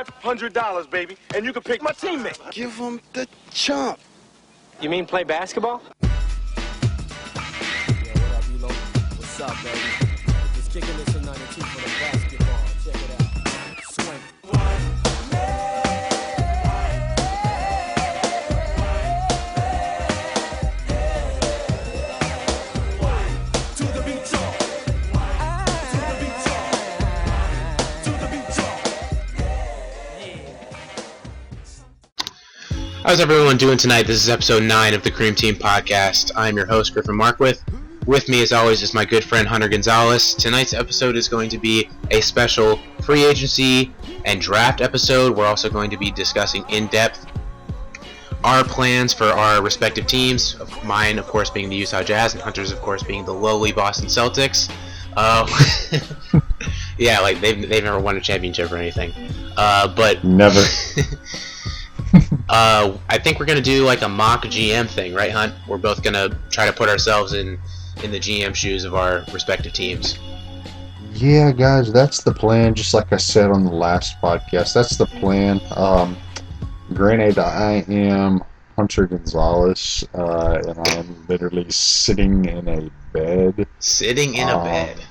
$500, baby, and you can pick my teammate. Give him the chump. You mean play basketball? Yo, what up, Elo? What's up, baby? Just kicking this in 92 for the basketball. Check it out. Swing. How's everyone doing tonight? This is episode 9 of the Cream Team Podcast. I'm your host, Griffin Markwith. With me, as always, is my good friend Hunter Gonzales. Tonight's episode is going to be a special free agency and draft episode. We're also going to be discussing in depth our plans for our respective teams. Mine, of course, being the Utah Jazz, and Hunter's, of course, being the lowly Boston Celtics. Yeah, like they've never won a championship or anything. But never. I think we're gonna do like a mock GM thing, right, Hunt? We're both gonna try to put ourselves in the GM shoes of our respective teams. Yeah, guys, that's the plan. Just like I said on the last podcast, that's the plan. Granted, I am Hunter Gonzales, and I am literally sitting in a bed. Sitting in a bed.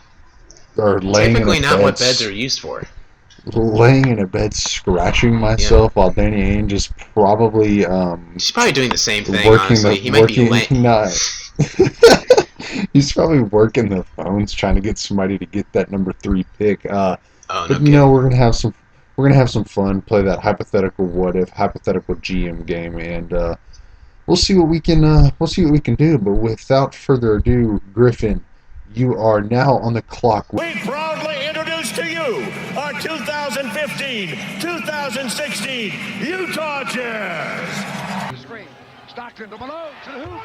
Or laying Typically in a not bed, what beds are used for. Laying in a bed, scratching myself while Danny Ainge is probably He's probably doing the same thing. Honestly, he might be laying. He's probably working the phones trying to get somebody to get that number 3 pick. But kidding. you know, we're gonna have some fun, play that hypothetical what if, hypothetical GM game, and we'll see what we can do. But without further ado, Griffin, you are now on the clock. We proudly introduce to you our 2015-2016 Utah Jazz. Screen. Stockton to Malone to the hoop.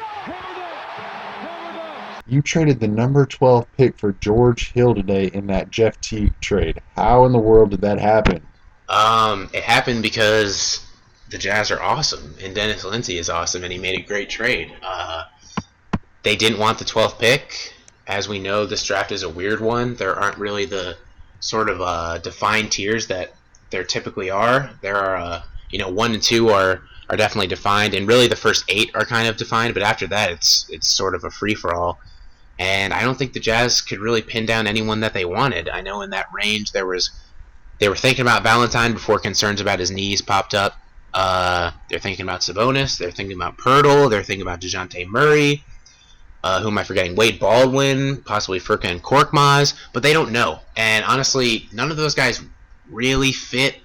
You traded the number 12 pick for George Hill today in that Jeff Teague trade. How in the world did that happen? It happened because the Jazz are awesome, and Dennis Lindsey is awesome, and he made a great trade. They didn't want the 12th pick. As we know, this draft is a weird one. There aren't really the sort of defined tiers that there typically are. There are, 1 and 2 are definitely defined, and really the first 8 are kind of defined. But after that, it's sort of a free for all. And I don't think the Jazz could really pin down anyone that they wanted. I know in that range they were thinking about Valentine before concerns about his knees popped up. They're thinking about Sabonis. They're thinking about Pirtle. They're thinking about DeJounte Murray. Who am I forgetting? Wade Baldwin, possibly Furkan Korkmaz, but they don't know. And honestly, none of those guys really fit.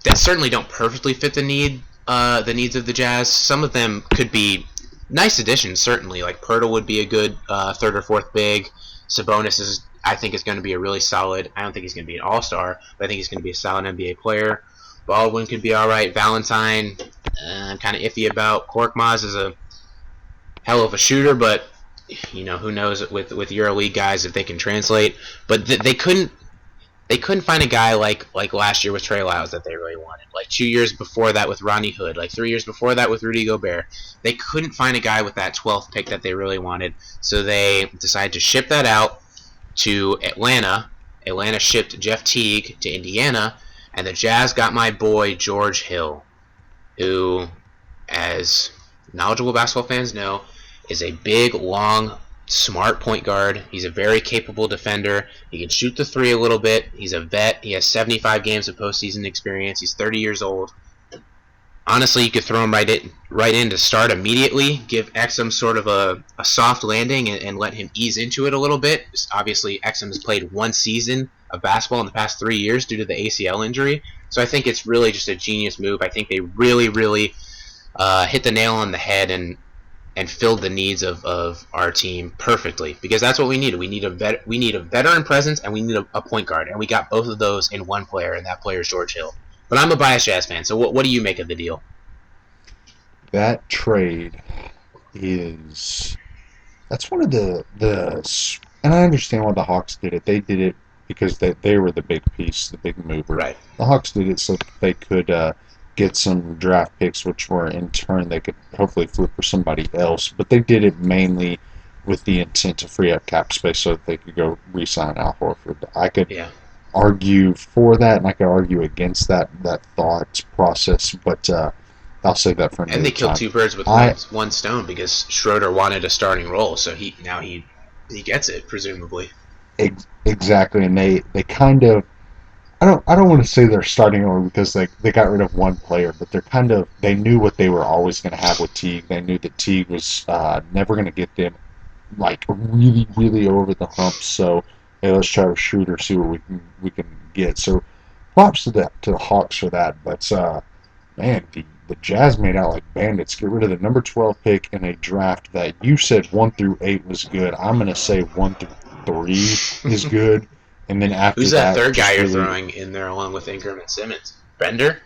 That certainly don't perfectly fit the needs of the Jazz. Some of them could be nice additions, certainly. Like Pirtle would be a good 3rd or 4th big. Sabonis I think is going to be a really solid. I don't think he's going to be an all-star, but I think he's going to be a solid NBA player. Baldwin could be all right. Valentine, I'm kind of iffy about. Korkmaz is a hell of a shooter, but who knows with EuroLeague guys if they can translate. But they couldn't find a guy like last year with Trey Lyles that they really wanted. Like 2 years before that with Ronnie Hood, like 3 years before that with Rudy Gobert. They couldn't find a guy with that 12th pick that they really wanted, so they decided to ship that out to Atlanta. Atlanta shipped Jeff Teague to Indiana, and the Jazz got my boy George Hill, who, as knowledgeable basketball fans know, is a big, long, smart point guard. He's a very capable defender. He can shoot the 3 a little bit. He's a vet. He has 75 games of postseason experience. He's 30 years old. Honestly, you could throw him right in to start immediately, give Exum sort of a soft landing and let him ease into it a little bit. Obviously, Exum has played 1 season of basketball in the past 3 years due to the ACL injury. So I think it's really just a genius move. I think they really, really hit the nail on the head and filled the needs of our team perfectly, because that's what we needed. We need a veteran presence, and we need a point guard, and we got both of those in one player, and that player is George Hill. But I'm a biased Jazz fan, so what do you make of the deal? That trade that's one of the and I understand why the Hawks did it. They did it because they were the big piece, the big mover. Right. The Hawks did it so that they could get some draft picks, which were in turn they could hopefully flip for somebody else. But they did it mainly with the intent to free up cap space so that they could go re-sign Al Horford. argue for that, and I could argue against that thought process, but I'll save that for another time. And they killed two birds with one stone because Schroeder wanted a starting role, so he gets it, presumably. Exactly, and they kind of, I don't want to say they're starting over because they got rid of one player, but they knew what they were always going to have with Teague. They knew that Teague was never going to get them like really, really over the hump. So hey, let's try to shoot or see what we can get. So props to the Hawks for that. But man, the Jazz made out like bandits. Get rid of the number 12 pick in a draft that you said 1 through 8 was good. I'm going to say 1 through 3 is good. And then after who's that that, third guy you're throwing in there along with Ingram and Simmons? Bender?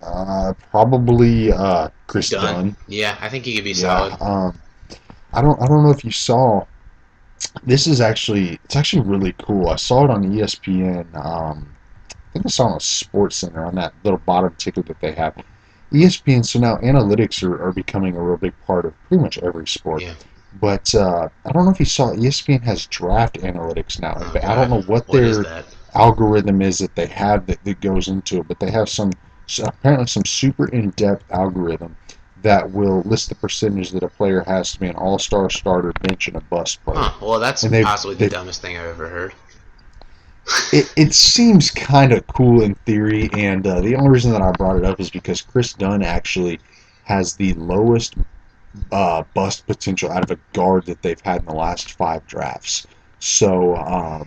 Probably Chris Dunn. Yeah, I think he could be solid. I don't know if you saw. It's actually really cool. I saw it on ESPN. I think I saw it on SportsCenter on that little bottom ticket that they have. ESPN. So now analytics are becoming a real big part of pretty much every sport. Yeah. But I don't know if you saw, ESPN has draft analytics now. Oh, I don't know what their algorithm is that they have that goes into it, but they have apparently some super in-depth algorithm that will list the percentage that a player has to be an all-star, starter, bench, and a bust player. Huh, well, that's possibly the dumbest thing I've ever heard. It seems kind of cool in theory, and the only reason that I brought it up is because Chris Dunn actually has the lowest bust potential out of a guard that they've had in the last 5 drafts. So, I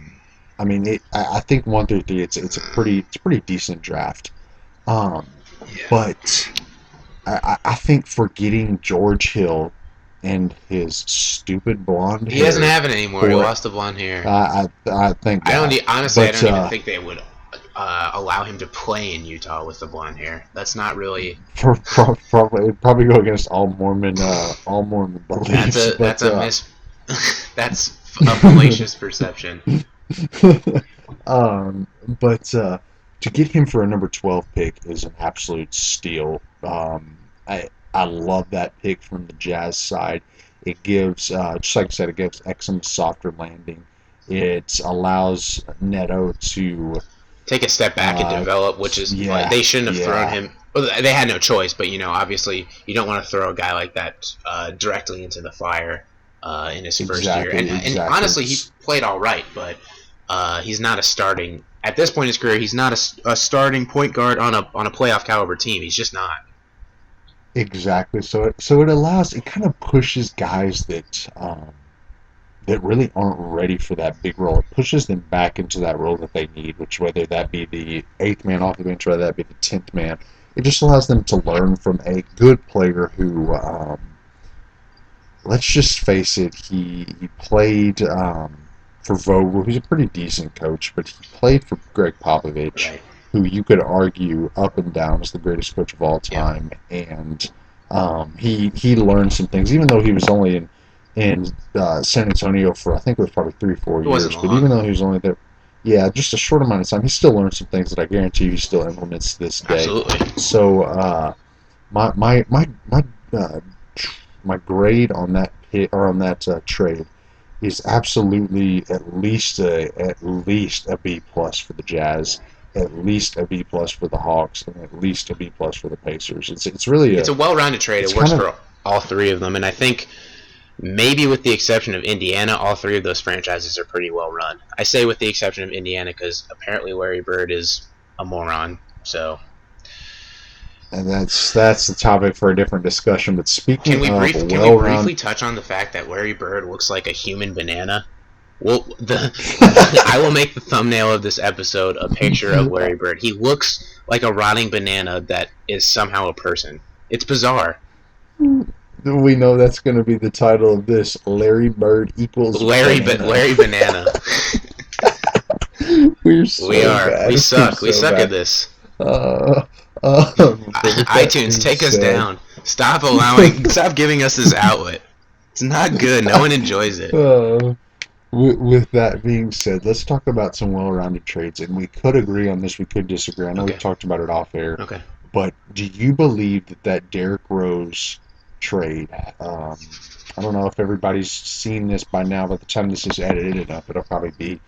mean, I think 1 through 3, it's a pretty decent draft. But I think for getting George Hill and his stupid blonde hair. He doesn't have it anymore. He lost the blonde hair. I think. I don't even think they would allow him to play in Utah with the blonde hair. That's not really. Probably go against all Mormon beliefs. That's a fallacious perception. But to get him for a number 12 pick is an absolute steal. I love that pick from the Jazz side. It gives, just like I said, it gives Exum a softer landing. It allows Neto to take a step back and develop, which is like, they shouldn't have thrown him. Well, they had no choice, but obviously you don't want to throw a guy like that directly into the fire in his first year. And honestly, he played all right, but he's not a starting. At this point in his career, he's not a starting point guard on a playoff caliber team. He's just not. Exactly. So it kind of pushes guys that really aren't ready for that big role. It pushes them back into that role that they need, which whether that be the 8th man off the bench, whether that be the 10th man, it just allows them to learn from a good player who, let's just face it, he played for Vogel, who's a pretty decent coach, but he played for Greg Popovich. Right. Who you could argue up and down is the greatest coach of all time, and he learned some things, even though he was only in San Antonio for I think it was probably 3 or 4 years. But even though he was only there, just a short amount of time, he still learned some things that I guarantee you he still implements to this day. Absolutely. So my grade on that trade is absolutely at least a B plus for the Jazz. At least a B plus for the Hawks, and at least a B plus for the Pacers. It's really a well-rounded trade. It works for all 3 of them, and I think maybe with the exception of Indiana, all 3 of those franchises are pretty well run. I say with the exception of Indiana because apparently Larry Bird is a moron. So, and that's the topic for a different discussion. But speaking can we of briefly touch on the fact that Larry Bird looks like a human banana? Well, I will make the thumbnail of this episode a picture of Larry Bird. He looks like a rotting banana that is somehow a person. It's bizarre. We know that's going to be the title of this. Larry Bird equals Larry Banana. We are. Bad. We suck. We suck at this. iTunes, take us down. Stop giving us this outlet. It's not good. No one enjoys it. With that being said, let's talk about some well-rounded trades, and we could agree on this, we could disagree. I know we talked about it off air. Okay. But do you believe that Derrick Rose trade, I don't know if everybody's seen this by now, by the time this is edited up, it'll probably be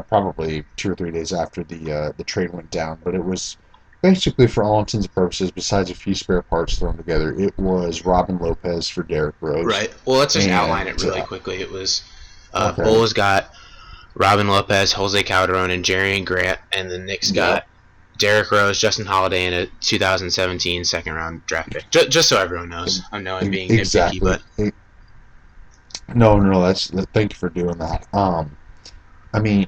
probably 2 or 3 days after the trade went down. But it was basically, for all intents and purposes, besides a few spare parts thrown together, it was Robin Lopez for Derrick Rose. Right. Well, let's just And, outline it really quickly. It was Okay. Bulls got Robin Lopez, Jose Calderon, and Jerry Grant, and the Knicks got Derrick Rose, Justin Holiday, and a 2017 second-round draft pick. Just so everyone knows. I know I'm being exactly. nitpicky, but No, thank you for doing that. I mean,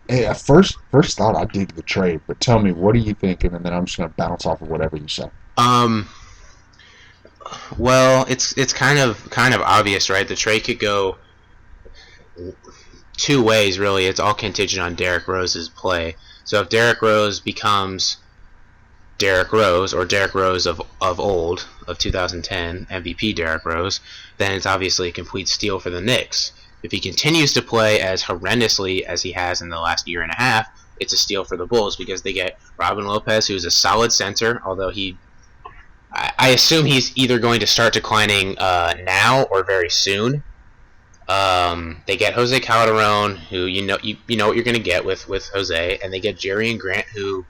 at first thought, I dig the trade, but tell me, what are you thinking? And then I'm just gonna bounce off of whatever you say. Well, it's kind of obvious, right? The trade could go two ways, really. It's all contingent on Derrick Rose's play. So if Derrick Rose becomes Derrick Rose, or Derrick Rose of old, of 2010, MVP Derrick Rose, then it's obviously a complete steal for the Knicks. If he continues to play as horrendously as he has in the last year and a half, it's a steal for the Bulls because they get Robin Lopez, who's a solid center, although I assume he's either going to start declining now or very soon. They get Jose Calderon, who you know what you're going to get with Jose, and they get Jerry and Grant, who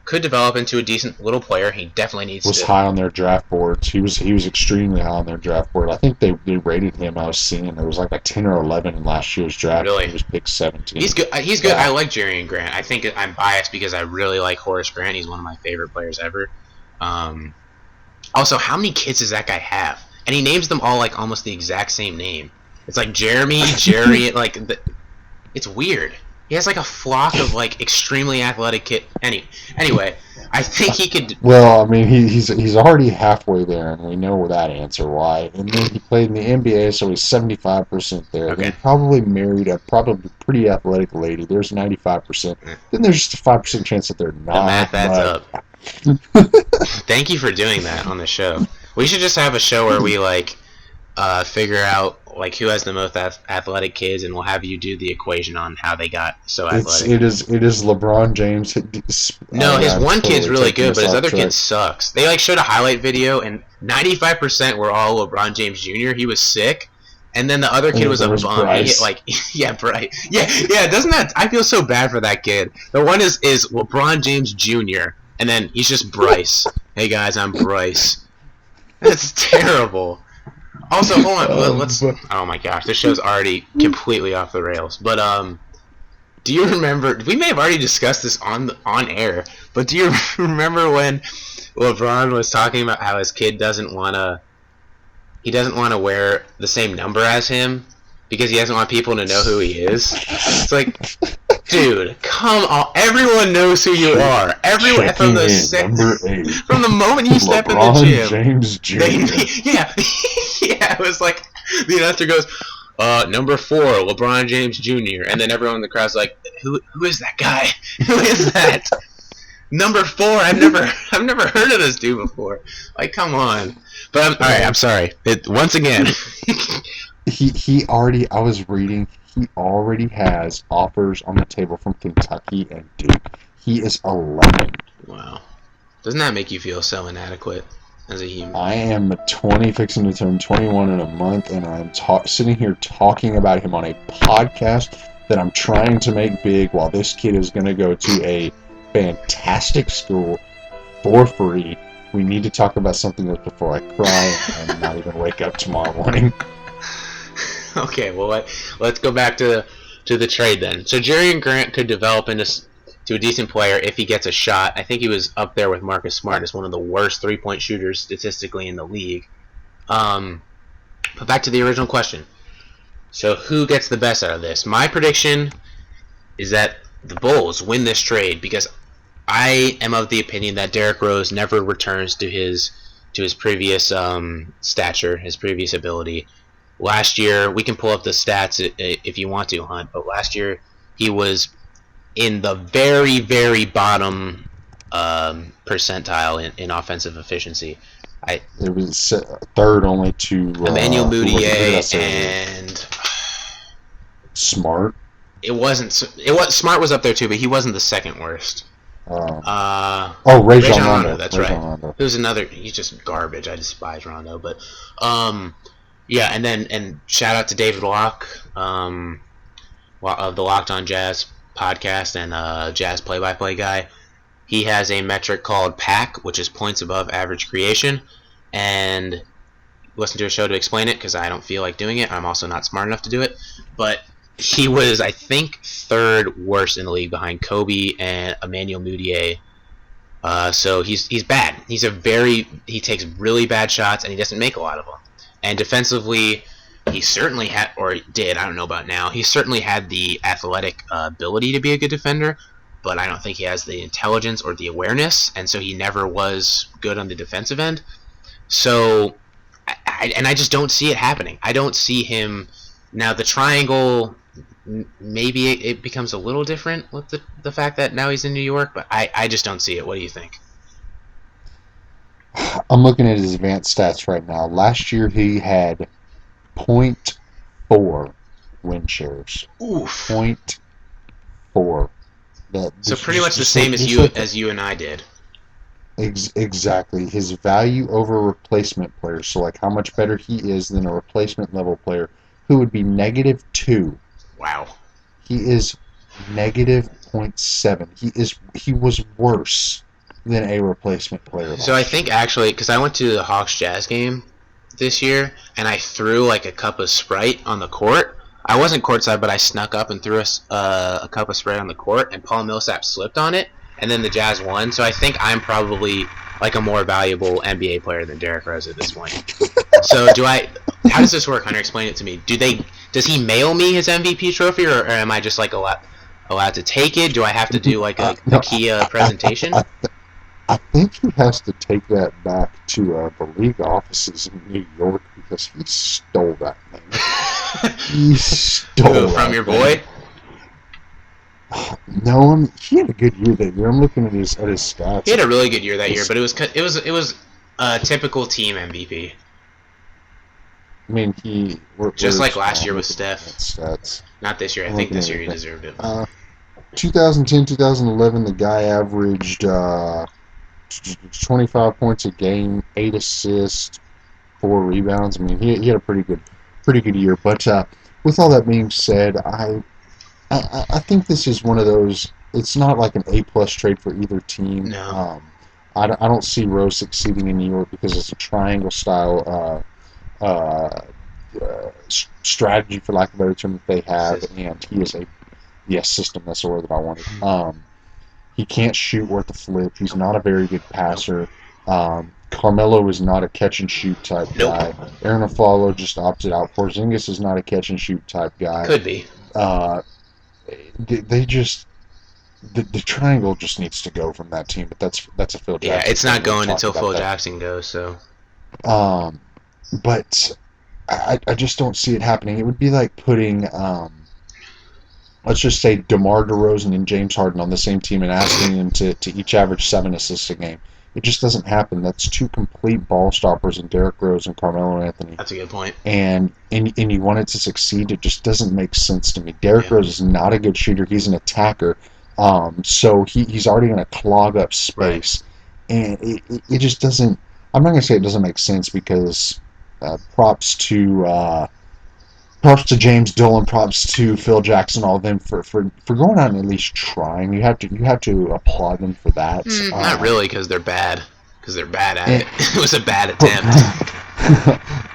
could develop into a decent little player. He definitely needs was to. high on their draft boards. He was extremely high on their draft board. I think they rated him. I was seeing there was like a 10 or 11 in last year's draft. Really? He was picked 17. He's good. He's good. Yeah. I like Jerry and Grant. I think I'm biased because I really like Horace Grant. He's one of my favorite players ever. Also, how many kids does that guy have? And he names them all like almost the exact same name. It's like Jeremy, Jerry, it's weird. He has like a flock of like extremely athletic kids. Anyway, I think he could. Well, I mean, he's already halfway there, and we know that answer why. And then he played in the NBA, so he's 75% there. Okay. Then he probably married a probably pretty athletic lady. There's 95%. Then there's just a 5% chance that they're not. The math adds but- up. Thank you for doing that on the show. We should just have a show where we figure out like who has the most athletic kids, and we'll have you do the equation on how they got so athletic. It is LeBron James. No, his I'm one totally kid's really taking good, this but his off other track. kid sucks. They showed a highlight video, and 95% were all LeBron James Jr. He was sick, and then the other kid was a There bum. He hit Bryce. yeah, Bryce. Yeah. Doesn't that? I feel so bad for that kid. The one is LeBron James Jr. and then he's just Bryce. Hey guys, I'm Bryce. That's terrible. Also, hold on. Let's. Oh my gosh, this show's already completely off the rails. But do you remember? We may have already discussed this on air. But do you remember when LeBron was talking about how his kid doesn't want to wear the same number as him because he doesn't want people to know who he is? It's like, dude, come on! Everyone knows who you are. Everyone from the moment you step in the gym. James Jr. Yeah. It was like the announcer goes, number 4, LeBron James Jr. And then everyone in the crowd's like, who is that guy? Who is that? Number 4. I've never heard of this dude before. Like, come on. But I'm sorry. Once again. he already. I was reading. He already has offers on the table from Kentucky and Duke. He is 11. Wow. Doesn't that make you feel so inadequate as a human? I am fixing to turn 21 in a month, and I'm sitting here talking about him on a podcast that I'm trying to make big while this kid is going to go to a fantastic school for free. We need to talk about something else before I cry and not even wake up tomorrow morning. Okay, well, let's go back to the trade then. So Jerry and Grant could develop into a decent player if he gets a shot. I think he was up there with Marcus Smart as one of the worst three-point shooters statistically in the league. But back to the original question. So who gets the best out of this? My prediction is that the Bulls win this trade because I am of the opinion that Derrick Rose never returns to his previous stature, his previous ability. Last year, we can pull up the stats if you want to, Hunt, but last year he was in the very, very bottom percentile in offensive efficiency. It was third only to Emmanuel Mudiay and Smart. Smart was up there too, but he wasn't the second worst. Rajon Rondo. That's Rajon right. Rondo. Who's another? He's just garbage. I despise Rondo, but yeah, and shout out to David Locke. of the Locked On Jazz podcast and Jazz play-by-play guy. He has a metric called PAC, which is points above average creation, and listen to a show to explain it because I don't feel like doing it. I'm also not smart enough to do it. But he was, I think, third worst in the league behind Kobe and Emmanuel Mudiay. So he's bad. He takes really bad shots and he doesn't make a lot of them. And defensively, he certainly had, or did, I don't know about now, he certainly had the athletic ability to be a good defender, but I don't think he has the intelligence or the awareness, and so he never was good on the defensive end. So I just don't see it happening. I don't see him now. The triangle, maybe it becomes a little different with the fact that now he's in New York, but I just don't see it. What do you think? I'm looking at his advanced stats right now. Last year he had 0.4 win shares. Oof. 0.4. So pretty much the same as you and I did. Exactly. His value over replacement players, so like how much better he is than a replacement level player, who would be -2. Wow. He is -0.7. He was worse than a replacement player. So I think actually, because I went to the Hawks Jazz game this year, and I threw like a cup of Sprite on the court. I wasn't courtside, but I snuck up and threw a cup of Sprite on the court, and Paul Millsap slipped on it. And then the Jazz won, so I think I'm probably like a more valuable NBA player than Derrick Rose at this point. So how does this work, Hunter? Explain it to me. Does he mail me his MVP trophy, or am I just like allowed to take it? Do I have to do like a Kia presentation? I think he has to take that back to the league offices in New York because he stole that thing. He stole Who, from your boy? No, he had a good year that year. I'm looking at his stats. He had a really good year that year, but it was a typical team MVP. I mean, just like last year with Steph. Stats. Not this year. I think this year he deserved it. 2010, 2011, the guy averaged 25 points a game, 8 assists, 4 rebounds. I mean, he had a pretty good year. But with all that being said, I think this is one of those. It's not like an A+ trade for either team. No. I don't see Rose succeeding in New York because it's a triangle style strategy, for lack of a better term, that they have, and he is system. That's the word that I wanted. He can't shoot worth a flip. He's not a very good passer. Carmelo is not a catch and shoot type guy. Aaron Aflalo just opted out. Porzingis is not a catch and shoot type guy. Could be. They just the triangle just needs to go from that team, but that's a Phil Jackson. Yeah, it's not going until Phil Jackson goes. So, but I just don't see it happening. It would be like putting let's just say DeMar DeRozan and James Harden on the same team and asking them to each average 7 assists a game. It just doesn't happen. That's two complete ball stoppers in Derrick Rose and Carmelo Anthony. That's a good point. And you want it to succeed. It just doesn't make sense to me. Derrick Rose is not a good shooter. He's an attacker. So he's already going to clog up space. Right. And it just doesn't. I'm not going to say it doesn't make sense because props to James Dolan, props to Phil Jackson, all of them for going out and at least trying. You have to applaud them for that. Not really, because they're bad. Because they're bad at it. It was a bad attempt.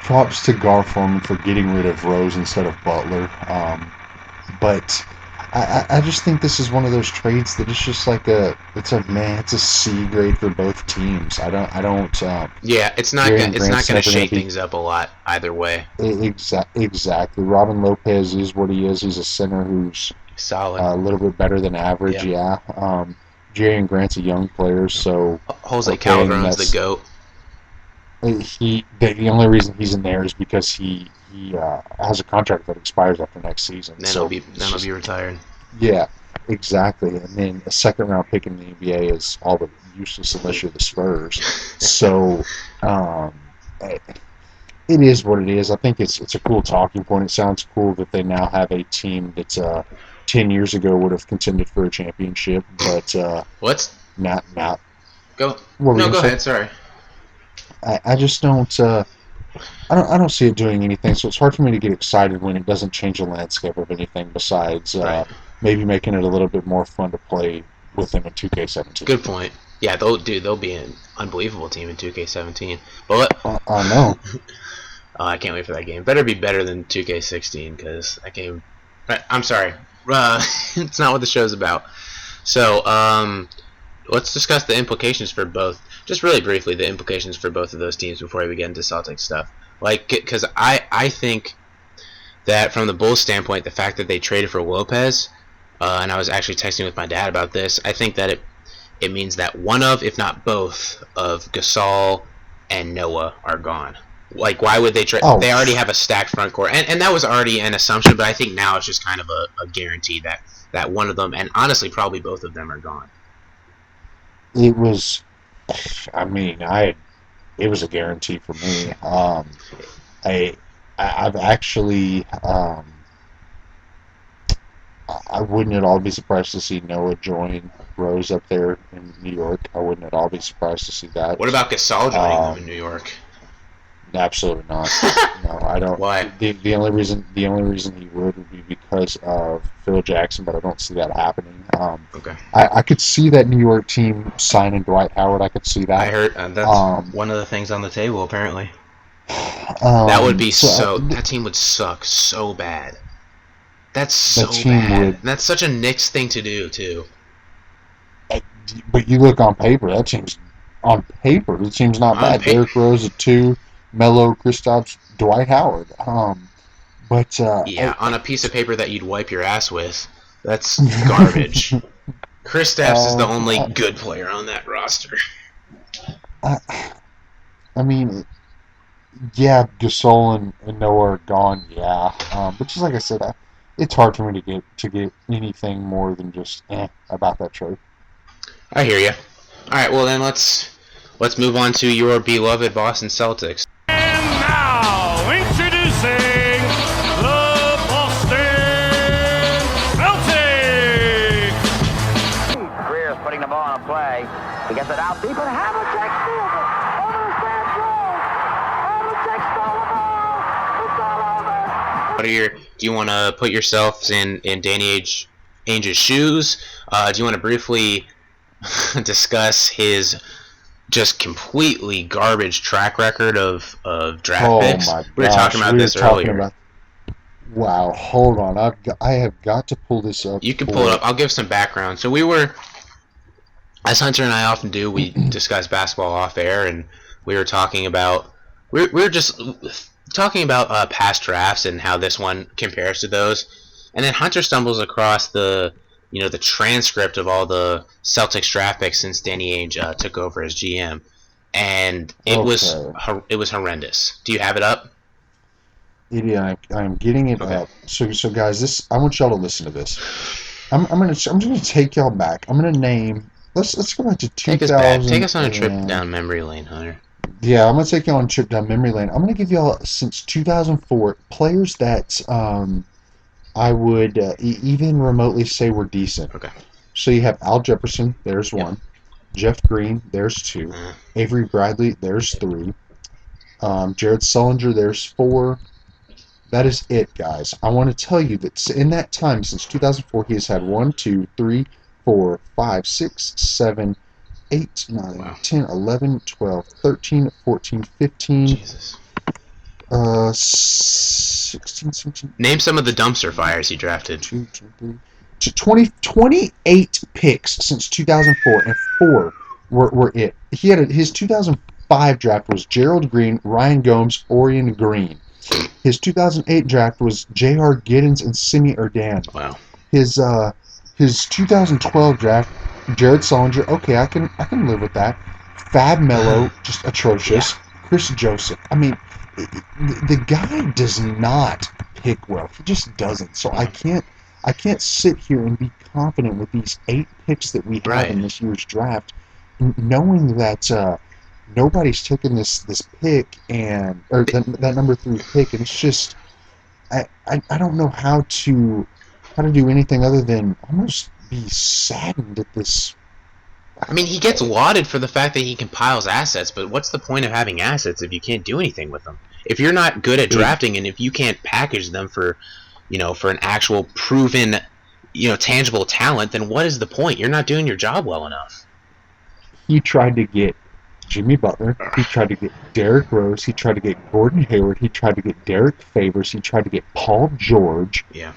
Props to Garforman for getting rid of Rose instead of Butler. But I just think this is one of those trades that it's just like it's a C grade for both teams. I don't. Yeah, it's not going to shake things up a lot either way. Exactly. Robin Lopez is what he is. He's a center who's solid, a little bit better than average. Yeah. Jarian Grant's a young player, so Jose Calderon's the GOAT. The only reason he's in there is because he has a contract that expires after next season. Then he'll be retired. Yeah, exactly. And then a second round pick in the NBA is all but useless unless you're the Spurs. So it is what it is. I think it's a cool talking point. It sounds cool that they now have a team that's 10 years ago would have contended for a championship, but what? Not. Go. No, go ahead. Sorry. I just don't. I don't see it doing anything. So it's hard for me to get excited when it doesn't change the landscape of anything besides Right. maybe making it a little bit more fun to play with them in 2K17. Good point. Yeah, they'll be an unbelievable team in 2K17. But I know. I can't wait for that game. Better be better than 2K16 because that game. I'm sorry. It's not what the show's about. So let's discuss the implications for both. Just really briefly, the implications for both of those teams before we get into Celtics stuff. Like, because I think that from the Bulls' standpoint, the fact that they traded for Lopez, and I was actually texting with my dad about this, I think that it means that one of, if not both, of Gasol and Noah are gone. Like, why would they trade? Oh. They already have a stacked front court, and that was already an assumption, but I think now it's just kind of a guarantee that one of them, and honestly probably both of them, are gone. It was, I mean, it was a guarantee for me. I've actually, I wouldn't at all be surprised to see Noah join Rose up there in New York. I wouldn't at all be surprised to see that. What about Gasol joining them in New York? Absolutely not. No, I don't. Why? The only reason he would be because of Phil Jackson, but I don't see that happening. Okay. I could see that New York team signing Dwight Howard. I could see that. I heard that's one of the things on the table, apparently. That would be that team would suck so bad. That's so bad. That's such a Knicks thing to do, too. But you look on paper, the team's not bad. Derrick Rose at 2, Melo, Kristaps, Dwight Howard. But on a piece of paper that you'd wipe your ass with, that's garbage. Kristaps is the only good player on that roster. I mean, yeah, Gasol and Noah are gone. Yeah, but just like I said, it's hard for me to get anything more than just about that trade. I hear you. All right, well then let's move on to your beloved Boston Celtics. And now, introducing the Boston Celtics. Greer's putting the ball on a play. He gets it out deep, and Havlicek steals it. Over the stands roll. Havlicek stole the ball. It's all over. What are do you want to put yourselves in Danny Ainge's shoes? Do you want to briefly discuss his just completely garbage track record of draft picks? We were talking about this earlier. Wow, hold on. I have got to pull this up. You can pull it up. I'll give some background. So we were, as Hunter and I often do, we discuss basketball off air, and we were talking about we were just talking about past drafts and how this one compares to those. And then Hunter stumbles across the transcript of all the Celtics draft picks since Danny Ainge took over as GM, and it was horrendous. Do you have it up? Yeah, I'm getting it up. So guys, I want y'all to listen to this. I'm gonna take y'all back. I'm gonna name. Let's go back to 2000. Take us on a trip down memory lane, Hunter. Yeah, I'm gonna take y'all on a trip down memory lane. I'm gonna give y'all since 2004 players that I would even remotely say were decent. Okay. So you have Al Jefferson, there's one. Jeff Green, there's 2. Avery Bradley, there's 3. Jared Sullinger, there's 4. That is it, guys. I want to tell you that in that time, since 2004, he has had 1, 2, 3, 4, 5, 6, 7, 8, 9, 10, 11, 12, 13, 14, 15. Jesus. 16, 17. Name some of the dumpster fires he drafted. 28 picks since 2004, and 4 were it. He had his 2005 draft was Gerald Green, Ryan Gomes, Orion Green. His 2008 draft was J.R. Giddens and Simi Erdan. Wow. His 2012 draft, Jared Sullinger. Okay, I can live with that. Fab Melo, just atrocious. Yeah. Chris Joseph. I mean, the guy does not pick well. He just doesn't. So I can't sit here and be confident with these 8 picks that we have in this year's draft, knowing that nobody's taken this pick or that number 3 pick, and it's just I don't know how to do anything other than almost be saddened at this. I mean, he gets lauded for the fact that he compiles assets, but what's the point of having assets if you can't do anything with them? If you're not good at drafting, and if you can't package them for, for an actual proven, tangible talent, then what is the point? You're not doing your job well enough. He tried to get Jimmy Butler. He tried to get Derrick Rose. He tried to get Gordon Hayward. He tried to get Derek Favors. He tried to get Paul George. Yeah.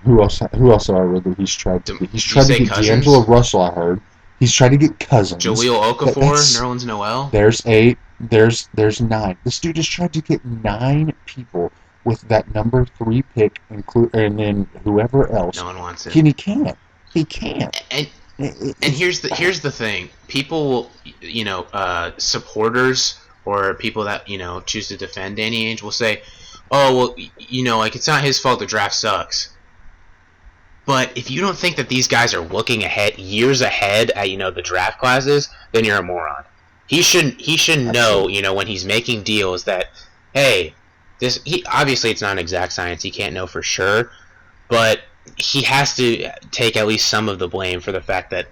Who else? I read that he's tried to get? He's tried to get Cousins? D'Angelo Russell. I heard. He's tried to get Cousins. Jaleel Okafor, Nerlens Noel. There's 8. There's 9. This dude has tried to get 9 people with that number 3 pick, and then whoever else. No one wants it. And he can't. He can't. And here's the thing. People will, supporters or people that, choose to defend Danny Ainge will say, oh, well, like, it's not his fault the draft sucks. But if you don't think that these guys are looking ahead, years ahead at, the draft classes, then you're a moron. He should know, when he's making deals that, hey, obviously it's not an exact science. He can't know for sure. But he has to take at least some of the blame for the fact that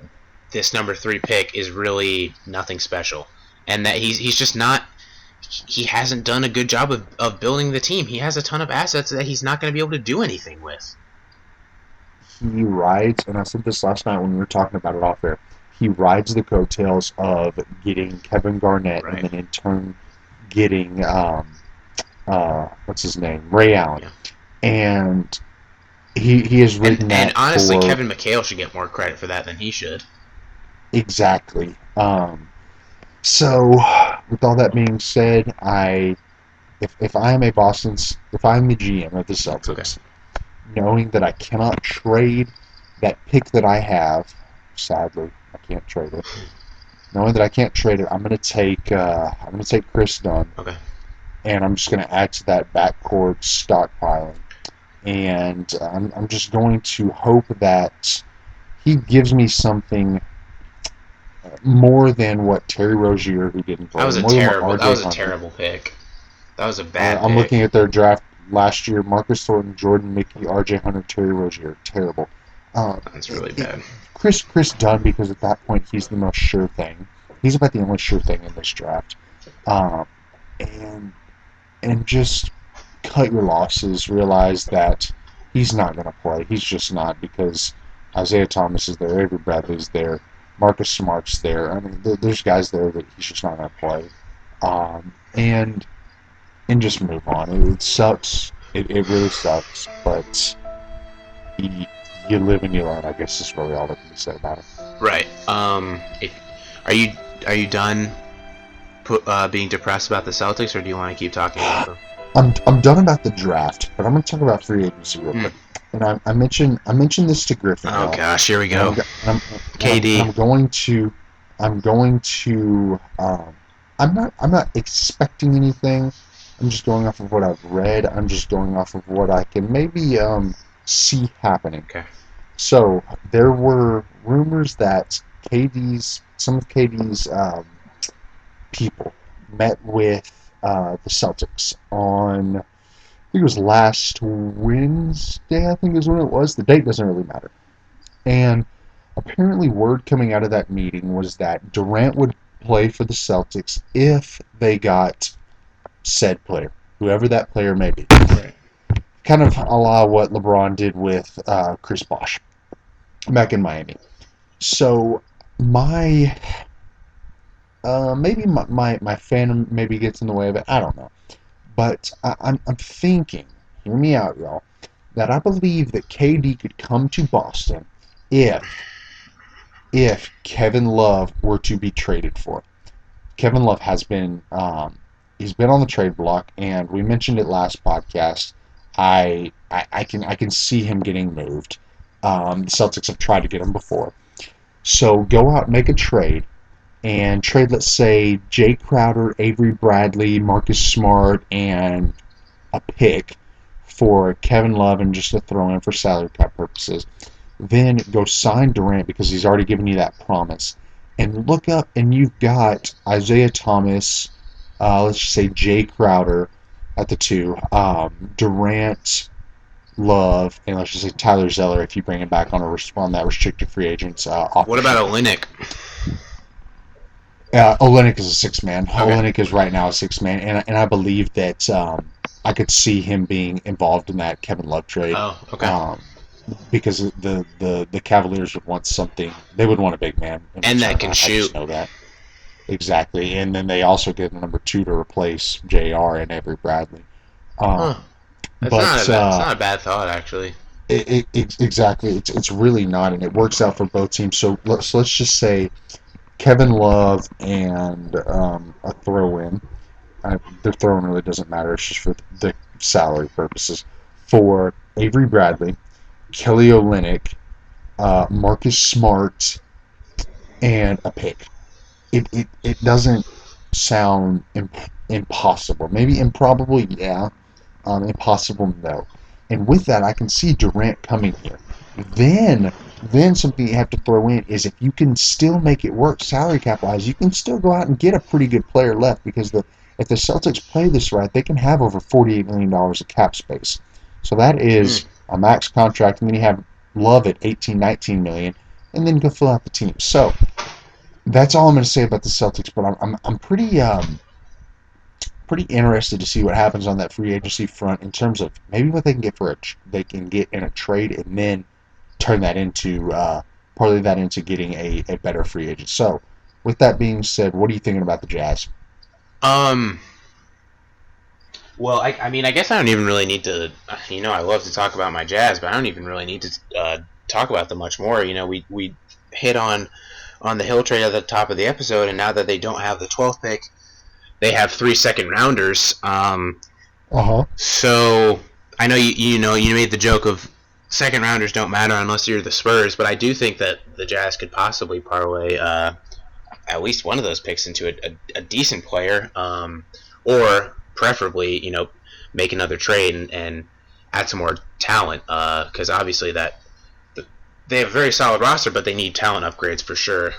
this number 3 pick is really nothing special. And that he's just not... He hasn't done a good job of building the team. He has a ton of assets that he's not going to be able to do anything with. He rides, and I said this last night when we were talking about it off air, he rides the coattails of getting Kevin Garnett, right, and then in turn getting, what's his name? Ray Allen. Yeah. And he has ridden that. And honestly, for... Kevin McHale should get more credit for that than he should. Exactly. So, with all that being said, if I am the GM of the Celtics, okay, knowing that I cannot trade that pick that I have, sadly, I can't trade it. Knowing that I can't trade it, I'm gonna take Chris Dunn. Okay. And I'm just gonna add to that backcourt stockpiling, and I'm just going to hope that he gives me something more than what Terry Rozier, who didn't play. That was a terrible pick. That was a bad pick. I'm looking at their draft last year: Marcus Thornton, Jordan Mickey, R.J. Hunter, Terry Rozier. Terrible. That's really bad. Chris Dunn, because at that point he's the most sure thing. He's about the only sure thing in this draft. And just cut your losses. Realize that he's not going to play. He's just not, because Isaiah Thomas is there, Avery Bradley's there, Marcus Smart's there. I mean, there's guys there that he's just not going to play. And just move on. It sucks. It really sucks. But you live and you learn, I guess, is really all that can be said about it. Right. Are you done being depressed about the Celtics, or do you want to keep talking about them? I'm done about the draft, but I'm going to talk about free agency real quick. And I mentioned this to Griffin. Oh gosh, here we go. KD. I'm not expecting anything. I'm just going off of what I've read. I'm just going off of what I can maybe see happening. Okay. So there were rumors that some of KD's people met with the Celtics on, I think it was last Wednesday, I think is when it was. The date doesn't really matter. And apparently word coming out of that meeting was that Durant would play for the Celtics if they got said player, whoever that player may be. Right. Kind of a la what LeBron did with Chris Bosh back in Miami. So my maybe my fandom maybe gets in the way of it. I don't know. But I'm thinking, hear me out, y'all, that I believe that KD could come to Boston if Kevin Love were to be traded for. Kevin Love has been he's been on the trade block, and we mentioned it last podcast. I can see him getting moved. The Celtics have tried to get him before. So go out and make a trade. And trade, let's say, Jay Crowder, Avery Bradley, Marcus Smart, and a pick for Kevin Love, and just to throw in for salary cap purposes. Then go sign Durant, because he's already given you that promise. And look up, and you've got Isaiah Thomas, let's just say Jay Crowder at the 2, Durant, Love, and let's just say Tyler Zeller if you bring him back on that restricted free agents offer. What about Olynyk? Olenek is a six-man. Okay. Olenek is right now a six-man, and I believe that I could see him being involved in that Kevin Love trade. Oh, okay. Because the Cavaliers would want something. They would want a big man. And that can I shoot. just know that. Exactly. And then they also get a number 2 to replace JR and Avery Bradley. That's not a bad thought, actually. Exactly. It's really not, and it works out for both teams. So let's just say Kevin Love and a throw-in. The throw-in really doesn't matter. It's just for the salary purposes. For Avery Bradley, Kelly Olynyk, Marcus Smart, and a pick. It doesn't sound impossible. Maybe improbable, yeah. Impossible, no. And with that, I can see Durant coming here. Then something you have to throw in is if you can still make it work salary cap-wise, you can still go out and get a pretty good player left because if the Celtics play this right, they can have over $48 million of cap space. So that is a max contract, and then you have Love at 18, 19 million, and then go fill out the team. So that's all I'm going to say about the Celtics. But I'm pretty interested to see what happens on that free agency front in terms of maybe what they can get they can get in a trade, and then turn that into parlay that into getting a better free agent. So with that being said, what are you thinking about the Jazz? Well, I mean, I guess I don't even really need to. I love to talk about my Jazz, but I don't even really need to talk about them much more. We hit on the Hill trade at the top of the episode, and now that they don't have the 12th pick, they have 3 second-rounders. So I know you made the joke of second-rounders don't matter unless you're the Spurs, but I do think that the Jazz could possibly parlay at least one of those picks into a decent player, or preferably, make another trade and add some more talent, because obviously they have a very solid roster, but they need talent upgrades for sure.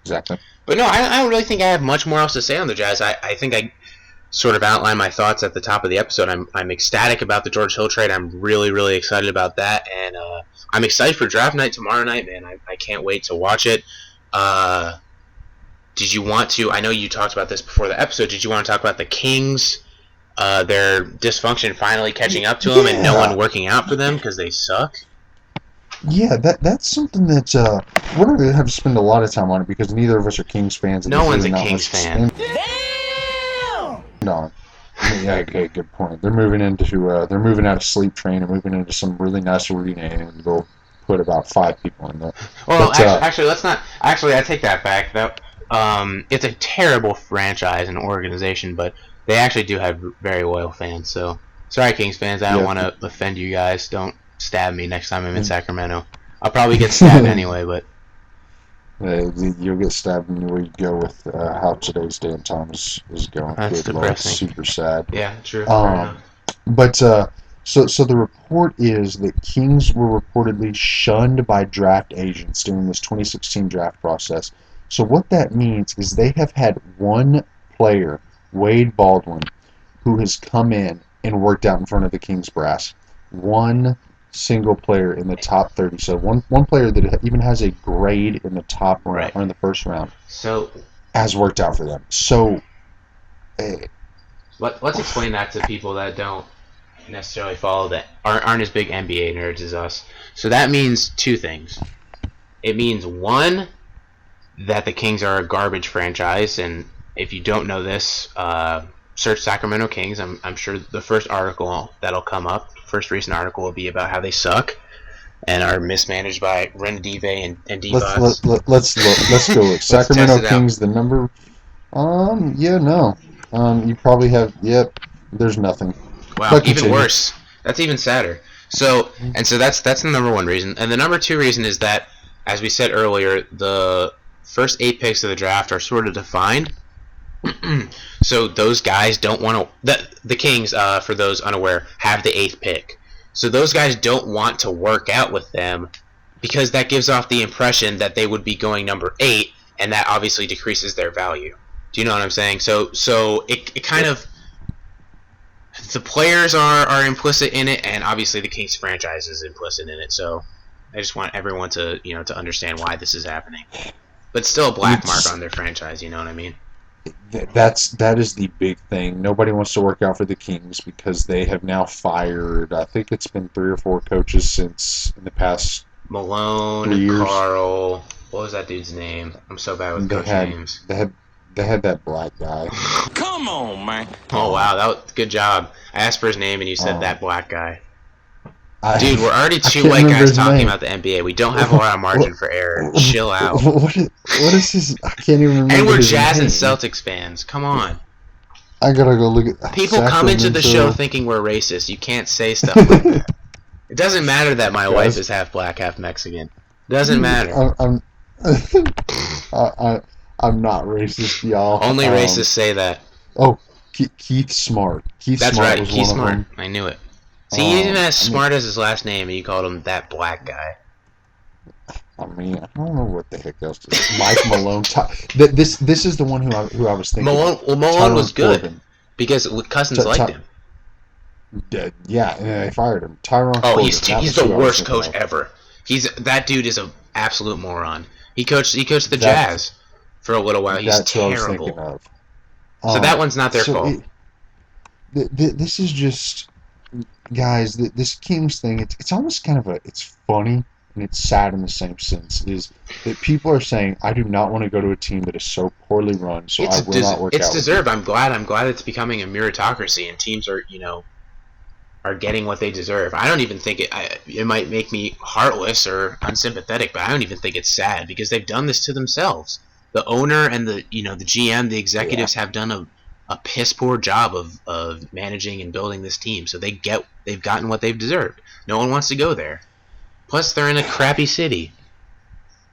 Exactly. But no, I don't really think I have much more else to say on the Jazz. I think I sort of outlined my thoughts at the top of the episode. I'm ecstatic about the George Hill trade. I'm really, really excited about that, and I'm excited for draft night tomorrow night, man. I can't wait to watch it. Did you want to? I know you talked about this before the episode. Did you want to talk about the Kings? Their dysfunction finally catching up to them, and no one working out for them because they suck. Yeah, that's something that we're not going to have to spend a lot of time on it because neither of us are Kings fans. No one's a Kings fan. No. Yeah, okay, good point. They're moving out of Sleep Train and moving into some really nice arena, and they'll put about 5 people in there. Well, actually, let's not. Actually, I take that back. It's a terrible franchise and organization, but they actually do have very loyal fans. So, sorry, Kings fans. I don't want to offend you guys. Don't stab me next time I'm in Sacramento. I'll probably get stabbed anyway, but you'll get stabbed anywhere you go with how today's day and time is going. That's Good depressing. Lord, super sad. Yeah, true. But so the report is that Kings were reportedly shunned by draft agents during this 2016 draft process. So what that means is they have had one player, Wade Baldwin, who has come in and worked out in front of the Kings brass. One single player in the top 30. So one player that even has a grade in the top round or in the first round. So has worked out for them. So let's explain that to people that don't necessarily follow that aren't as big NBA nerds as us. So that means 2 things. It means, one, that the Kings are a garbage franchise, and if you don't know this, search Sacramento Kings. I'm sure the first article that'll come up, first recent article, will be about how they suck and are mismanaged by Renedive and D-Bots. Let's go with Sacramento Kings. The number, you probably have. Yep, there's nothing. Wow, even worse. That's even sadder. So that's the number 1 reason, and the number 2 reason is that, as we said earlier, the first 8 picks of the draft are sort of defined. So those guys don't want to. The Kings, for those unaware, have the 8th pick. So those guys don't want to work out with them because that gives off the impression that they would be going number 8, and that obviously decreases their value. Do you know what I'm saying? So it kind of, the players are implicit in it, and obviously the Kings franchise is implicit in it. So I just want everyone to to understand why this is happening. But still a black mark on their franchise, you know what I mean? That is the big thing. Nobody wants to work out for the Kings because they have now fired, I think it's been 3 or 4 coaches since in the past Malone, 3 years. Carl, what was that dude's name? I'm so bad with coach names. They had that black guy. Come on, man. Oh wow, that was good job. I asked for his name and you said that black guy. Dude, we're already 2 white guys talking about the NBA. We don't have a lot of margin for error. Chill out. What is his? I can't even remember. And we're his Jazz name. and Celtics fans. Come on. I gotta go look at. People come into the show thinking we're racist. You can't say stuff like that. It doesn't matter that my wife is half black, half Mexican. Doesn't matter. I'm not racist, y'all. Only racists say that. Oh, Keith Smart. That's Smart right, was Keith one Smart. of them. I knew it. See, he isn't as smart as his last name, and you called him that black guy. I mean, I don't know what the heck else to say. Mike Malone. This is the one who I was thinking. Malone was good because Cousins liked him. Yeah, they fired him. Tyrone. Oh, Corbin, he's the worst coach ever. That dude is an absolute moron. He coached the Jazz for a little while. He's terrible. So that one's not their fault. This is just, guys. This Kings thing. It's almost kind of it's funny and it's sad in the same sense. Is that people are saying, I do not want to go to a team that is so poorly run, so I will not work out. It's deserved. I'm glad it's becoming a meritocracy and teams are getting what they deserve. I don't even think it might make me heartless or unsympathetic, but I don't even think it's sad because they've done this to themselves. The owner and the GM, the executives have done a piss poor job of managing and building this team. So they've gotten what they've deserved. No one wants to go there. Plus they're in a crappy city.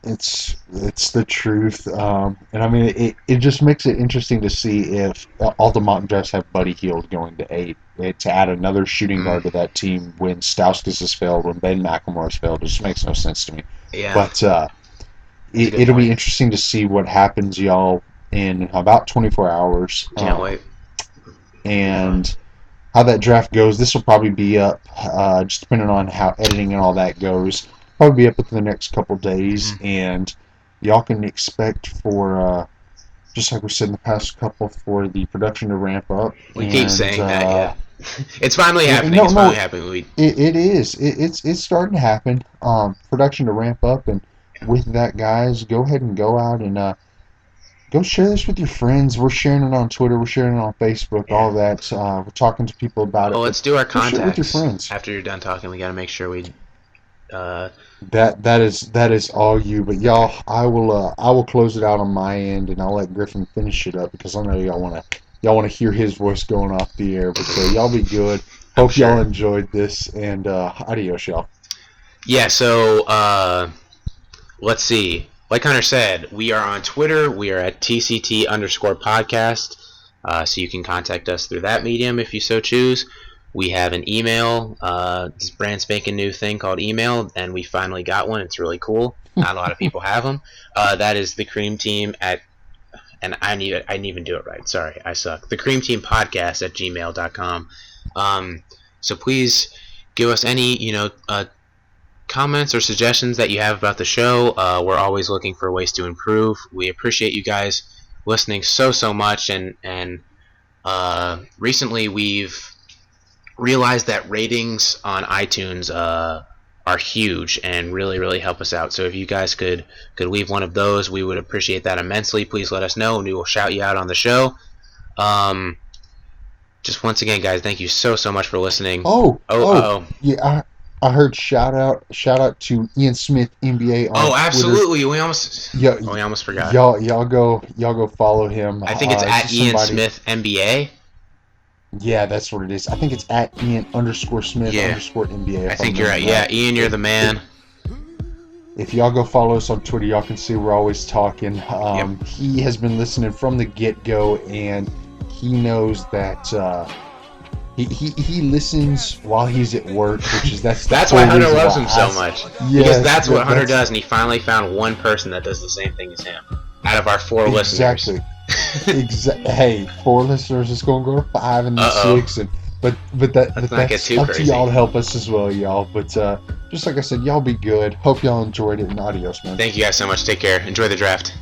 It's the truth, and I mean it just makes it interesting to see if all the Mountain Jazz have Buddy Hield going to 8 to add another shooting guard to that team when Stauskas has failed, when Ben McLemore has failed. It just makes no sense to me. Yeah. But it'll be interesting to see what happens, y'all, in about 24 hours. Can't wait. And how that draft goes. This will probably be up, just depending on how editing and all that goes. Probably be up within the next couple days, and y'all can expect for, just like we said in the past couple, for the production to ramp up. We keep saying that, yeah. It's finally happening. It's finally happening. It is. It's starting to happen. Production to ramp up, and with that, guys, go ahead and go out and go share this with your friends. We're sharing it on Twitter. We're sharing it on Facebook. All that. We're talking to people about it. Well, let's do our contacts. Share it with your friends. After you're done talking, we got to make sure we. That is all you. But y'all, I will close it out on my end, and I'll let Griffin finish it up because I know y'all want to hear his voice going off the air. But y'all be good. Hope y'all enjoyed this, and adios, y'all. Yeah. So let's see. Like Hunter said, we are on Twitter. We are at TCT_podcast. So you can contact us through that medium if you so choose. We have an email, this brand spanking new thing called email, and we finally got one. It's really cool. Not a lot of people have them. That is thecreamteam and I didn't even do it right. Sorry, I suck. thecreamteampodcast at gmail.com. So please give us any, comments or suggestions that you have about the show. We're always looking for ways to improve. We appreciate you guys listening so much, and recently we've realized that ratings on iTunes are huge and really help us out. So if you guys could leave one of those, we would appreciate that immensely. Please let us know and we will shout you out on the show. Just once again, guys, thank you so much for listening. Yeah, I heard shout out to Ian Smith NBA on Twitter. Absolutely. We almost forgot. Y'all go follow him. I think it's at Ian Smith NBA. Yeah, that's what it is. I think it's at Ian_Smith_NBA. I think you're right. Yeah, Ian, you're the man. If y'all go follow us on Twitter, y'all can see we're always talking. He has been listening from the get-go, and he knows that he listens while he's at work, which is that's why Hunter loves him so much. Yes, because that's what Hunter does, and he finally found one person that does the same thing as him out of our 4 listeners. Exactly. Hey, 4 listeners is going to go to 5 and then 6, and But Let's not get that's too up to crazy. y'all to help us as well, y'all. But just like I said, y'all be good. Hope y'all enjoyed it, and adios, man. Thank you guys so much. Take care. Enjoy the draft.